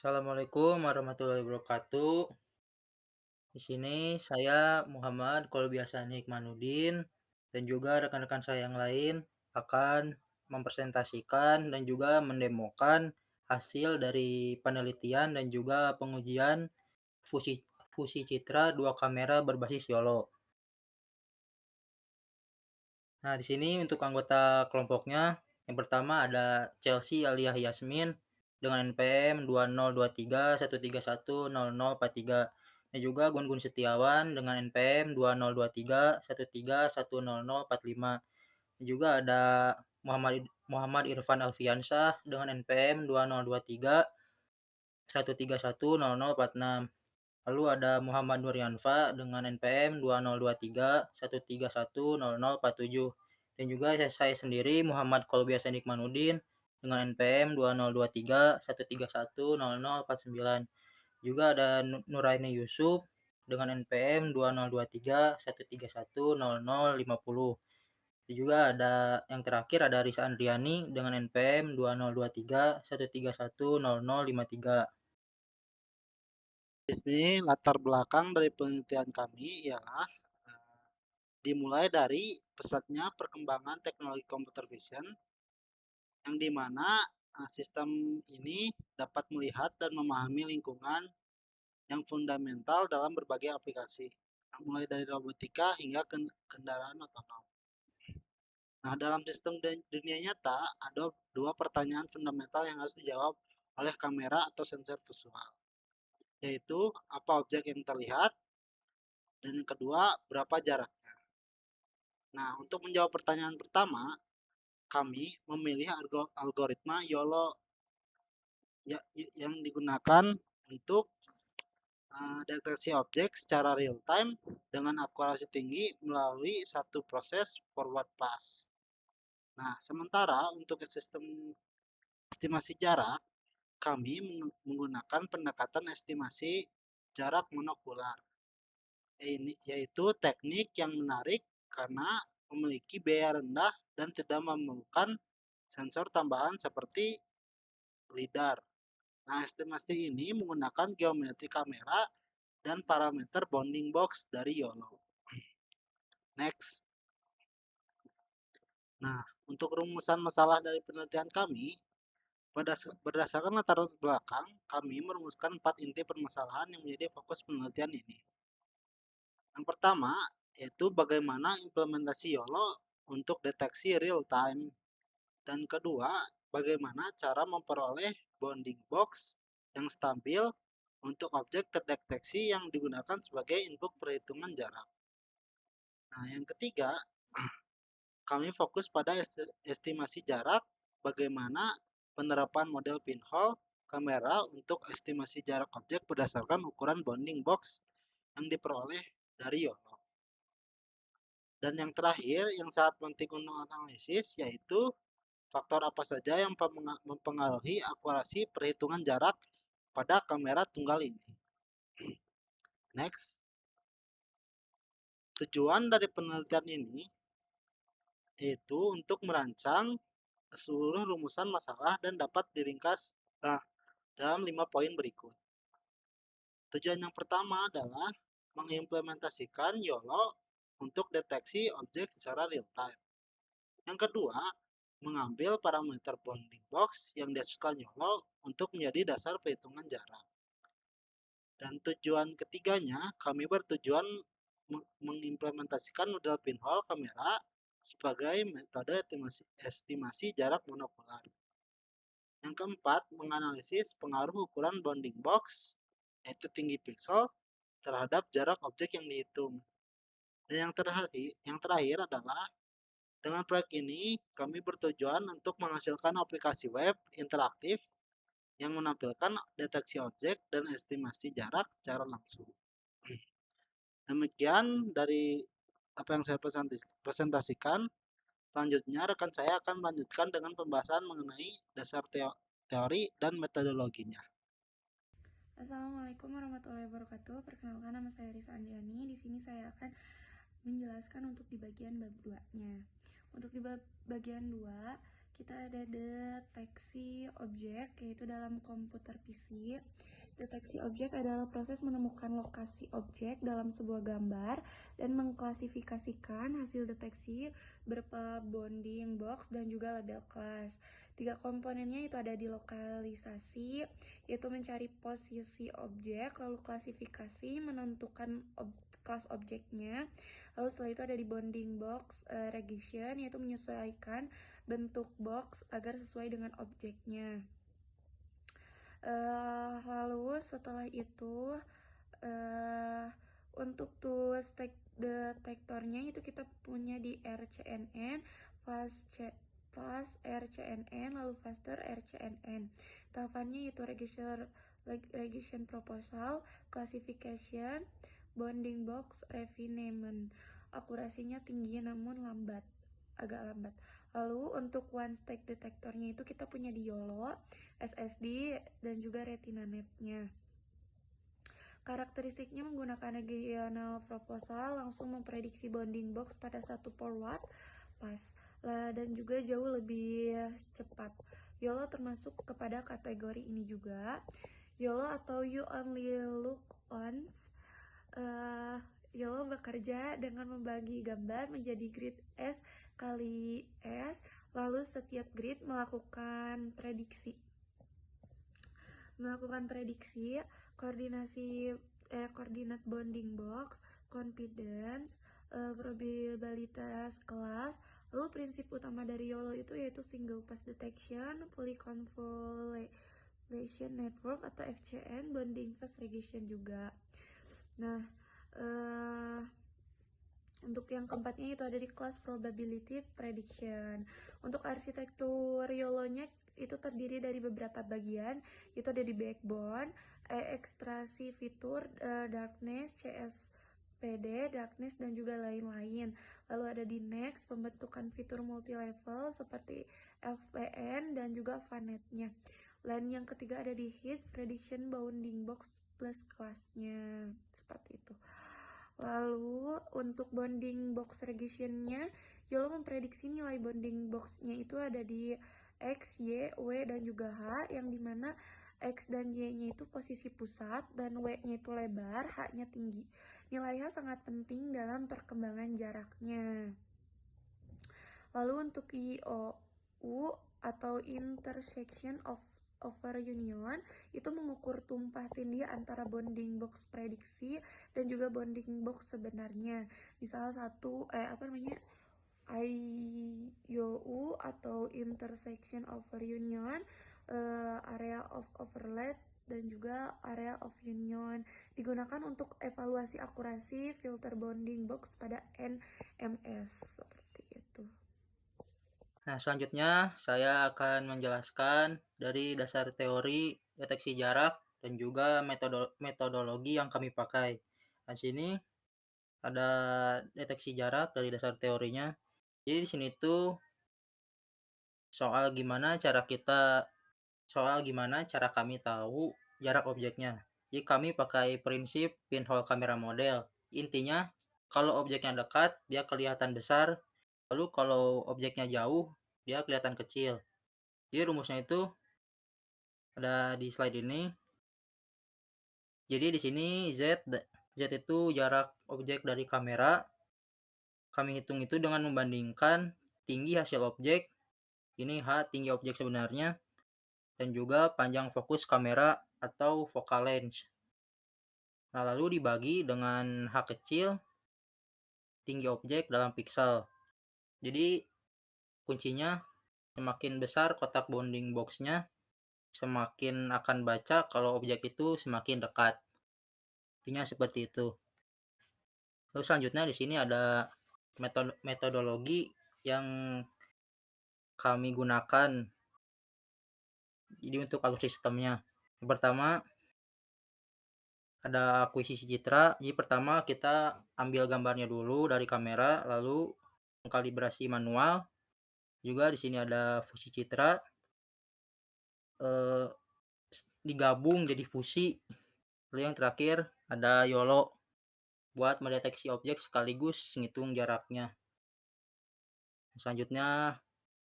Assalamualaikum warahmatullahi wabarakatuh. Di sini saya Muhammad Kolbiasani Hikmanuddin dan juga rekan-rekan saya yang lain akan mempresentasikan dan juga mendemokan hasil dari penelitian dan juga pengujian fusi fusi citra dua kamera berbasis YOLO. Nah, di sini untuk anggota kelompoknya, yang pertama ada Chelsea Alia Yasmin dengan NPM 202313110043 dan juga Gun Setiawan dengan NPM 202313110045. Dan juga ada Muhammad Muhammad Irfan Alfiansyah dengan NPM 202313110046. Lalu ada Muhammad Nuryanfa dengan NPM 202313110047 dan juga saya sendiri Muhammad Kolbiasa Nikmanudin dengan NPM 202313110049. Juga ada Nuraini Yusuf dengan NPM 2023131050. Dan juga ada yang terakhir ada Risa Andriani dengan NPM 2023131053. Di sini latar belakang dari penelitian kami ialah dimulai dari pesatnya perkembangan teknologi computer vision yang dimana sistem ini dapat melihat dan memahami lingkungan yang fundamental dalam berbagai aplikasi, mulai dari robotika hingga kendaraan otonom. Nah, dalam sistem dunia nyata ada dua pertanyaan fundamental yang harus dijawab oleh kamera atau sensor visual, yaitu apa objek yang terlihat, dan yang kedua berapa jaraknya. Nah, untuk menjawab pertanyaan pertama, kami memilih algoritma YOLO yang digunakan untuk deteksi objek secara real time dengan akurasi tinggi melalui satu proses forward pass. Nah, sementara untuk sistem estimasi jarak, kami menggunakan pendekatan estimasi jarak monokular, yaitu teknik yang menarik karena memiliki biaya rendah dan tidak memerlukan sensor tambahan seperti LiDAR. Nah, estimasi ini menggunakan geometri kamera dan parameter bounding box dari YOLO. Next. Nah, untuk rumusan masalah dari penelitian kami, berdasarkan latar belakang, kami merumuskan 4 inti permasalahan yang menjadi fokus penelitian ini. Yang pertama, yaitu bagaimana implementasi YOLO untuk deteksi real time. Dan kedua, bagaimana cara memperoleh bounding box yang stabil untuk objek terdeteksi yang digunakan sebagai input perhitungan jarak. Nah, yang ketiga, kami fokus pada estimasi jarak, bagaimana penerapan model pinhole kamera untuk estimasi jarak objek berdasarkan ukuran bounding box yang diperoleh dari YOLO. Dan yang terakhir, yang sangat penting untuk analisis, yaitu faktor apa saja yang mempengaruhi akurasi perhitungan jarak pada kamera tunggal ini. Next. Tujuan dari penelitian ini yaitu untuk merancang seluruh rumusan masalah dan dapat diringkas dalam 5 poin berikut. Tujuan yang pertama adalah mengimplementasikan YOLO untuk deteksi objek secara real time. Yang kedua, mengambil parameter bounding box yang dihasilkan YOLO untuk menjadi dasar perhitungan jarak. Dan tujuan ketiganya, kami bertujuan mengimplementasikan model pinhole kamera sebagai metode estimasi jarak monokular. Yang keempat, menganalisis pengaruh ukuran bounding box, yaitu tinggi pixel, terhadap jarak objek yang dihitung. Dan yang terakhir adalah dengan proyek ini kami bertujuan untuk menghasilkan aplikasi web interaktif yang menampilkan deteksi objek dan estimasi jarak secara langsung. Demikian dari apa yang saya presentasikan. Selanjutnya rekan saya akan melanjutkan dengan pembahasan mengenai dasar teori dan metodologinya. Assalamualaikum warahmatullahi wabarakatuh. Perkenalkan, nama saya Risa Andriani. Di sini saya akan menjelaskan untuk di bagian bab 2-nya. Untuk di bagian 2, kita ada deteksi objek, yaitu dalam komputer PC. Deteksi objek adalah proses menemukan lokasi objek dalam sebuah gambar dan mengklasifikasikan hasil deteksi berupa bounding box dan juga label kelas. 3 komponennya itu ada di lokalisasi, yaitu mencari posisi objek, lalu klasifikasi, menentukan kelas objeknya. Lalu setelah itu ada di bounding box regression, yaitu menyesuaikan bentuk box agar sesuai dengan objeknya. Lalu setelah itu untuk tools detektornya itu kita punya di RCNN, fast RCNN, lalu faster RCNN. Tahapannya itu regression proposal, classification, bounding box, refinement. Akurasinya tinggi namun agak lambat. Lalu untuk one stack detektornya itu kita punya di YOLO, SSD, dan juga Retina Net-nya. Karakteristiknya menggunakan regional proposal langsung memprediksi bounding box pada satu forward pass dan juga jauh lebih cepat. YOLO termasuk kepada kategori ini juga. YOLO atau You Only Look Once. YOLO bekerja dengan membagi gambar menjadi grid S kali S, lalu setiap grid melakukan prediksi, koordinat bounding box, confidence, probabilitas kelas. Lalu prinsip utama dari YOLO itu yaitu single pass detection, fully convolution network atau FCN, bounding fast regression juga. Nah, untuk yang keempatnya itu ada di kelas probability prediction. Untuk arsitektur YOLO-nya itu terdiri dari beberapa bagian, itu ada di backbone, ekstraksi fitur, darkness, CSPD, darkness, dan juga lain-lain. Lalu ada di next, pembentukan fitur multi-level seperti FPN dan juga VANET-nya. Dan yang ketiga ada di hit, prediction, bounding box plus kelasnya, seperti itu. Lalu untuk bounding box regression-nya, YOLO memprediksi nilai bounding box-nya itu ada di X, Y, W, dan juga H, yang dimana X dan Y-nya itu posisi pusat, dan W-nya itu lebar, H-nya tinggi. Nilai H sangat penting dalam perkembangan jaraknya. Lalu untuk IOU atau intersection over union itu mengukur tumpah tindih antara bounding box prediksi dan juga bounding box sebenarnya. Di salah satu IOU atau intersection over union, area of overlap dan juga area of union digunakan untuk evaluasi akurasi filter bounding box pada NMS, seperti itu. Nah, selanjutnya saya akan menjelaskan dari dasar teori deteksi jarak dan juga metodologi yang kami pakai. Di sini ada deteksi jarak dari dasar teorinya. Jadi di sini tuh soal gimana cara kami tahu jarak objeknya. Jadi kami pakai prinsip pinhole kamera model. Intinya kalau objeknya dekat dia kelihatan besar, lalu kalau objeknya jauh dia kelihatan kecil. Jadi rumusnya itu ada di slide ini. Jadi di sini Z itu jarak objek dari kamera. Kami hitung itu dengan membandingkan tinggi hasil objek, ini H tinggi objek sebenarnya, dan juga panjang fokus kamera atau focal length. Nah, lalu dibagi dengan H kecil, tinggi objek dalam pixel. Jadi kuncinya semakin besar kotak bounding box-nya, semakin akan baca kalau objek itu semakin dekat. Intinya seperti itu. Lalu selanjutnya di sini ada metodologi yang kami gunakan. Jadi untuk alur sistemnya, yang pertama ada akuisisi citra. Jadi pertama kita ambil gambarnya dulu dari kamera, lalu mengkalibrasi manual. Juga di sini ada fusi citra, digabung jadi fusi. Lalu yang terakhir ada YOLO buat mendeteksi objek sekaligus menghitung jaraknya. Selanjutnya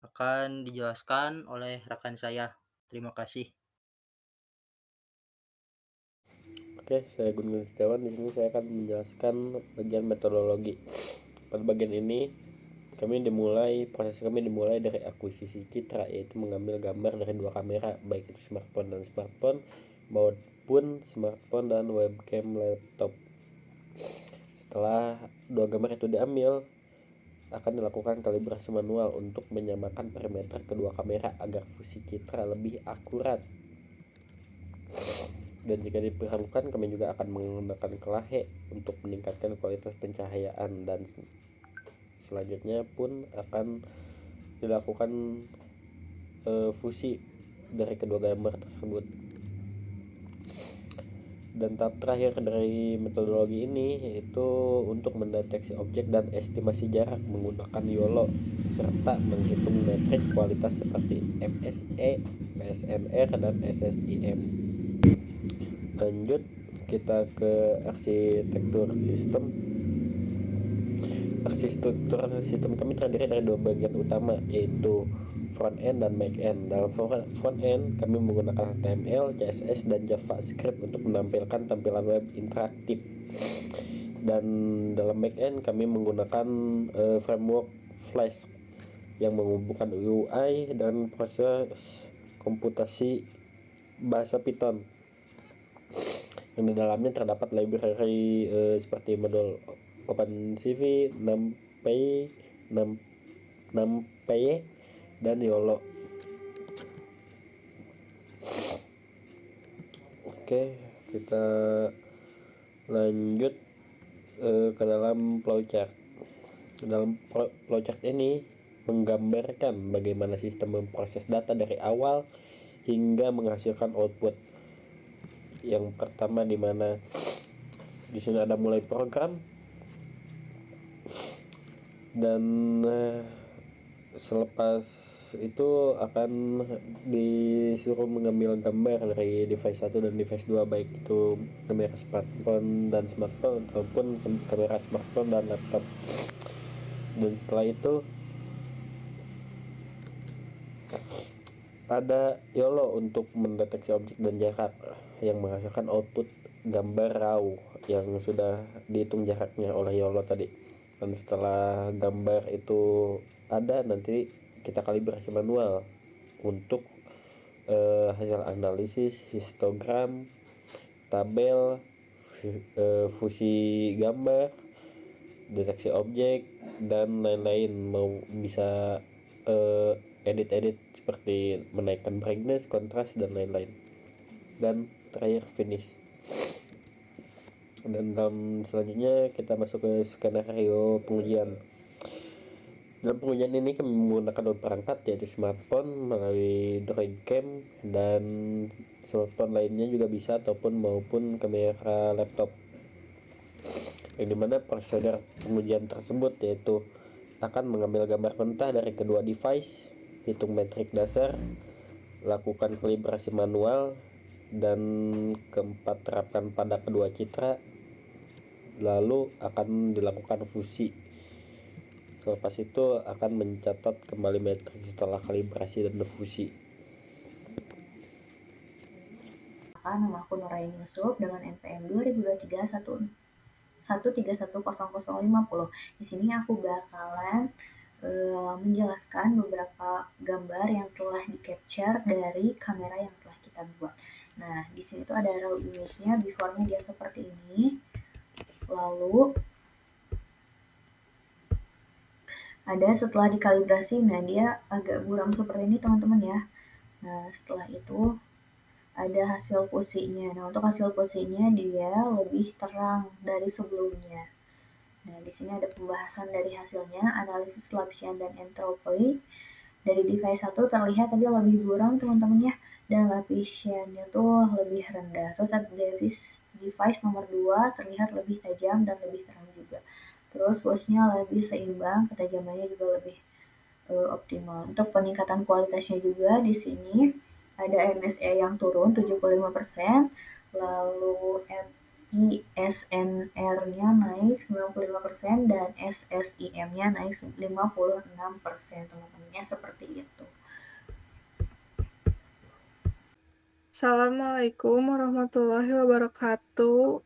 akan dijelaskan oleh rekan saya. Terima kasih. Oke, saya Gun Setiawan. Di sini saya akan menjelaskan bagian metodologi. Pada bagian ini proses kami dimulai dari akuisisi citra, yaitu mengambil gambar dari dua kamera, baik itu smartphone maupun smartphone dan webcam laptop. Setelah dua gambar itu diambil, akan dilakukan kalibrasi manual untuk menyamakan parameter kedua kamera agar fusi citra lebih akurat. Dan jika diperlukan, kami juga akan menggunakan kelahe untuk meningkatkan kualitas pencahayaan, dan selanjutnya pun akan dilakukan fusi dari kedua gambar tersebut. Dan tahap terakhir dari metodologi ini yaitu untuk mendeteksi objek dan estimasi jarak menggunakan YOLO serta menghitung metrik kualitas seperti MSE, PSNR, dan SSIM. Lanjut kita ke arsitektur sistem. Arsitektur sistem kami terdiri dari dua bagian utama, yaitu front end dan back end. Dalam front end kami menggunakan HTML, CSS, dan JavaScript untuk menampilkan tampilan web interaktif. Dan dalam back end kami menggunakan framework Flask yang menghubungkan UI dan proses komputasi bahasa Python. Yang di dalamnya terdapat library seperti modul OpenCV, NumPy, dan YOLO. Oke, kita lanjut ke dalam flowchart. Dalam flowchart ini menggambarkan bagaimana sistem memproses data dari awal hingga menghasilkan output. Yang pertama di mana di sini ada mulai program, dan selepas itu akan disuruh mengambil gambar dari device 1 dan device 2, baik itu kamera smartphone ataupun kamera smartphone dan laptop. Dan setelah itu ada YOLO untuk mendeteksi objek dan jarak yang menghasilkan output gambar RAW yang sudah dihitung jaraknya oleh YOLO tadi. Dan setelah gambar itu ada, nanti kita kalibrasi manual untuk hasil analisis, histogram, tabel, fusi gambar, deteksi objek, dan lain-lain. Mau bisa edit seperti menaikkan brightness, kontras, dan lain-lain. Dan terakhir finish. Dan dalam selanjutnya kita masuk ke skenario pengujian. Dalam pengujian ini kami menggunakan dua perangkat, yaitu smartphone melalui Droidcam, dan smartphone lainnya juga bisa maupun kamera laptop. Yang dimana prosedur pengujian tersebut yaitu akan mengambil gambar mentah dari kedua device, hitung metrik dasar, lakukan kalibrasi manual, dan keempat terapkan pada kedua citra, lalu akan dilakukan fusi. Selepas itu akan mencatat kembali metrik setelah kalibrasi dan fusi. Nama aku Nuraini Yusuf dengan NPM 202311315050. Di sini aku bakalan menjelaskan beberapa gambar yang telah di-capture dari kamera yang telah kita buat. Nah, di sini tuh ada raw image-nya, before-nya dia seperti ini. Lalu ada setelah dikalibrasi, nah dia agak buram seperti ini teman-teman ya. Nah, setelah itu ada hasil fusinya. Nah, untuk hasil fusinya dia lebih terang dari sebelumnya. Nah, di sini ada pembahasan dari hasilnya, analisis lapisan dan entropy. Dari device 1 terlihat tadi lebih buram teman-teman ya, dan lapisannya tuh lebih rendah. Terus ada device nomor 2 terlihat lebih tajam dan lebih terang juga. Terus fuse-nya lebih seimbang, ketajamannya juga lebih optimal. Untuk peningkatan kualitasnya juga di sini ada MSE yang turun 75%, lalu ISNR-nya naik 95% dan SSIM-nya naik 56%. Teman-temannya seperti itu. Assalamualaikum warahmatullahi wabarakatuh.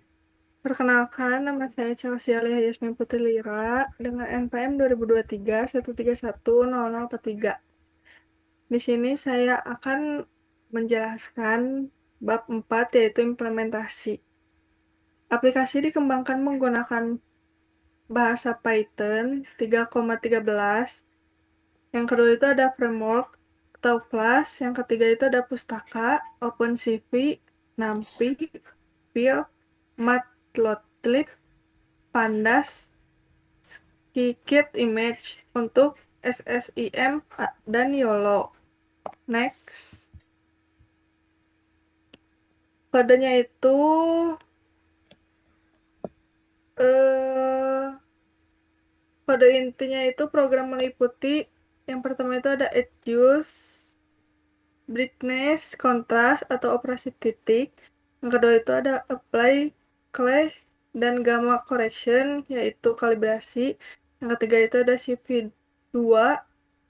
Perkenalkan, nama saya Chelsea Alia Yasmin Putri Lira dengan NPM 2023 Di sini saya akan menjelaskan bab 4 yaitu implementasi. Aplikasi dikembangkan menggunakan bahasa Python 3,13. Yang kedua itu ada framework atau Flash. Yang ketiga itu ada pustaka, OpenCV, NumPy, Pil, Matplotlib, Pandas, Scikit-image untuk SSIM dan YOLO. Next. Kodenya itu kode intinya itu program meliputi yang pertama itu ada adjust, brightness, kontras atau operasi titik. Yang kedua itu ada apply, clay, dan gamma correction yaitu kalibrasi. Yang ketiga itu ada CV2,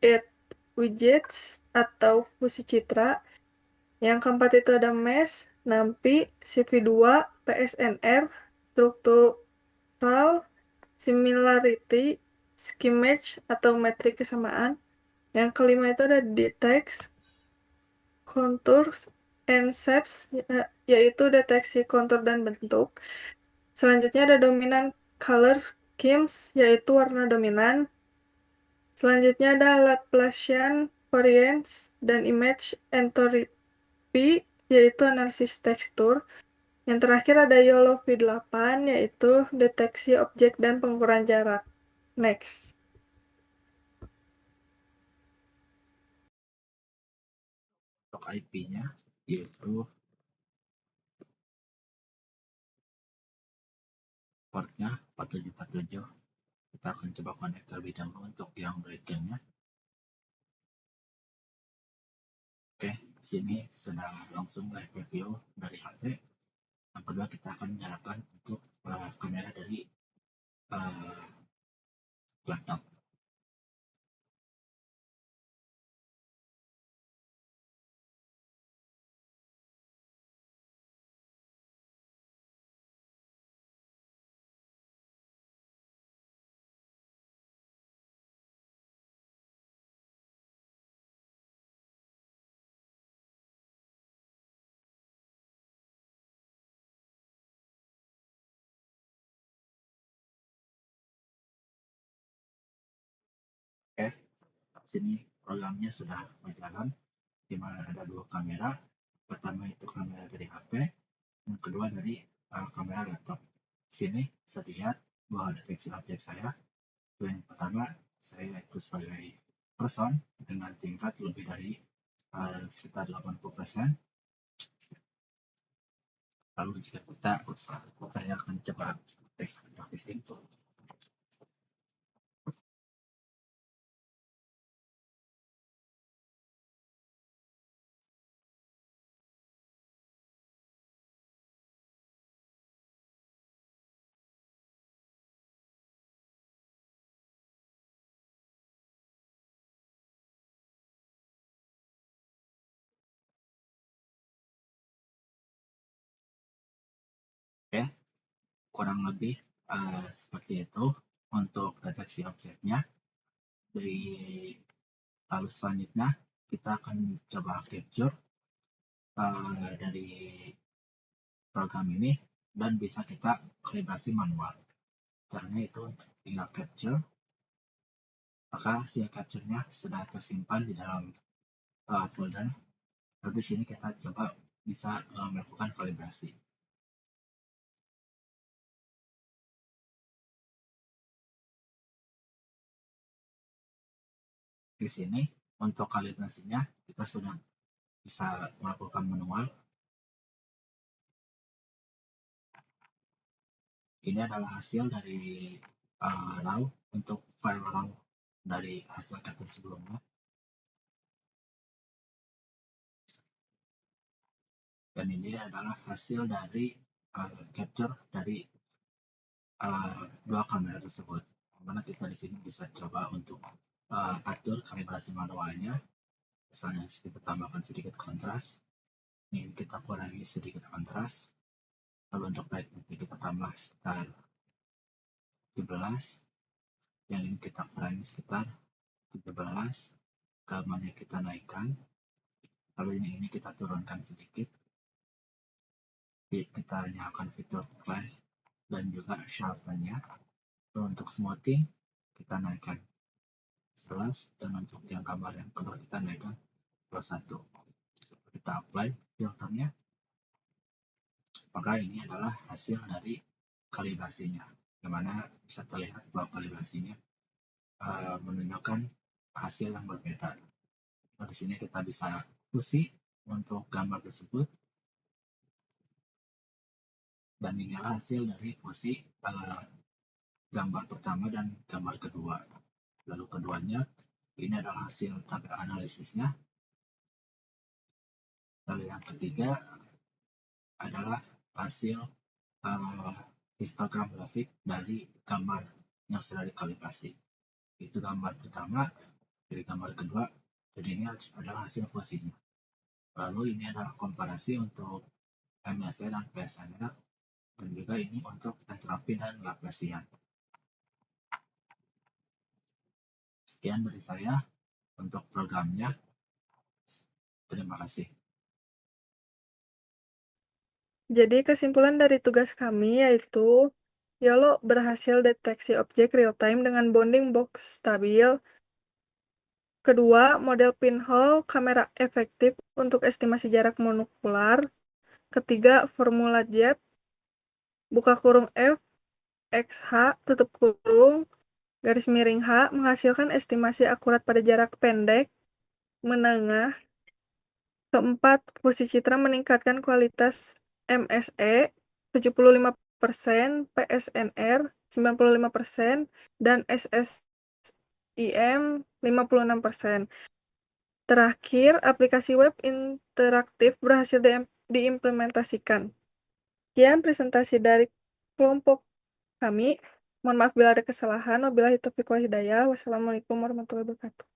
add widgets atau fusi citra. Yang keempat itu ada mesh, NumPy, CV2, PSNR, struktural, similarity, skimmage atau metrik kesamaan. Yang kelima itu ada detect, contours, and shapes, yaitu deteksi kontur dan bentuk. Selanjutnya ada dominant color schemes, yaitu warna dominan. Selanjutnya ada Laplacian variance dan image entropy, yaitu analisis tekstur. Yang terakhir ada YOLO V8, yaitu deteksi objek dan pengukuran jarak. Next. Untuk IP-nya yaitu portnya 4747. Kita akan coba connect terlebih dahulu untuk yang breakdown-nya. Oke, sini sudah langsung live review dari HP. Yang kedua kita akan menyalakan untuk kamera dari laptop. Oke, sini programnya sudah berjalan, di mana ada dua kamera. Pertama itu kamera dari HP, yang kedua dari kamera laptop. Sini bisa dilihat bahwa deteksi objek saya. Yang pertama, saya itu sebagai person dengan tingkat lebih dari sekitar 80%. Lalu jika kita saya akan coba teks praktis itu. Oke, kurang lebih seperti itu untuk deteksi objeknya. Lalu selanjutnya kita akan coba capture dari program ini dan bisa kita kalibrasi manual. Caranya itu tinggal capture, maka hasil capture-nya sudah tersimpan di dalam folder. Lalu di sini kita coba bisa melakukan kalibrasi. Di sini untuk kalibrasinya kita sudah bisa melakukan manual. Ini adalah hasil dari RAW untuk file RAW dari hasil capture sebelumnya. Dan ini adalah hasil dari capture dari dua kamera tersebut. Mana kita di sini bisa coba untuk atur kalibrasi manualnya. Misalnya kita tambahkan sedikit kontras, ini kita kurangi sedikit kontras, lalu untuk brightness kita tambah sekitar 17, yang ini kita kurangi sekitar 17, gambarnya kita naikkan, lalu yang ini kita turunkan sedikit, kita nyalakan fitur play dan juga sharpen-nya. Lalu untuk smoothing kita naikkan 11, dan untuk yang gambar yang kedua kita naikkan 21. Kita apply filternya, maka ini adalah hasil dari kalibrasinya, dimana bisa terlihat bahwa kalibrasinya menunjukkan hasil yang berbeda. Nah, di sini kita bisa fusi untuk gambar tersebut, dan inilah hasil dari fusi gambar pertama dan gambar kedua. Lalu keduanya, ini adalah hasil tabel analisisnya. Lalu yang ketiga adalah hasil histogram grafik dari gambar yang sudah dikalibrasi. Itu gambar pertama, dari gambar kedua, jadi ini adalah hasil fusinya. Lalu ini adalah komparasi untuk MSE dan PSNR, dan juga ini untuk entropi dan Laplacian. Sekian dari saya untuk programnya. Terima kasih. Jadi kesimpulan dari tugas kami yaitu YOLO berhasil deteksi objek real-time dengan bounding box stabil. Kedua, model pinhole kamera efektif untuk estimasi jarak monokular. Ketiga, formula jet, buka kurung F, XH, tutup kurung, garis miring H, menghasilkan estimasi akurat pada jarak pendek, menengah. Keempat, fusi citra meningkatkan kualitas MSE 75%, PSNR 95%, dan SSIM 56%. Terakhir, aplikasi web interaktif berhasil diimplementasikan. Sekian presentasi dari kelompok kami. Mohon maaf bila ada kesalahan. Wabillahi taufiq wal hidayah. Wassalamualaikum warahmatullahi wabarakatuh.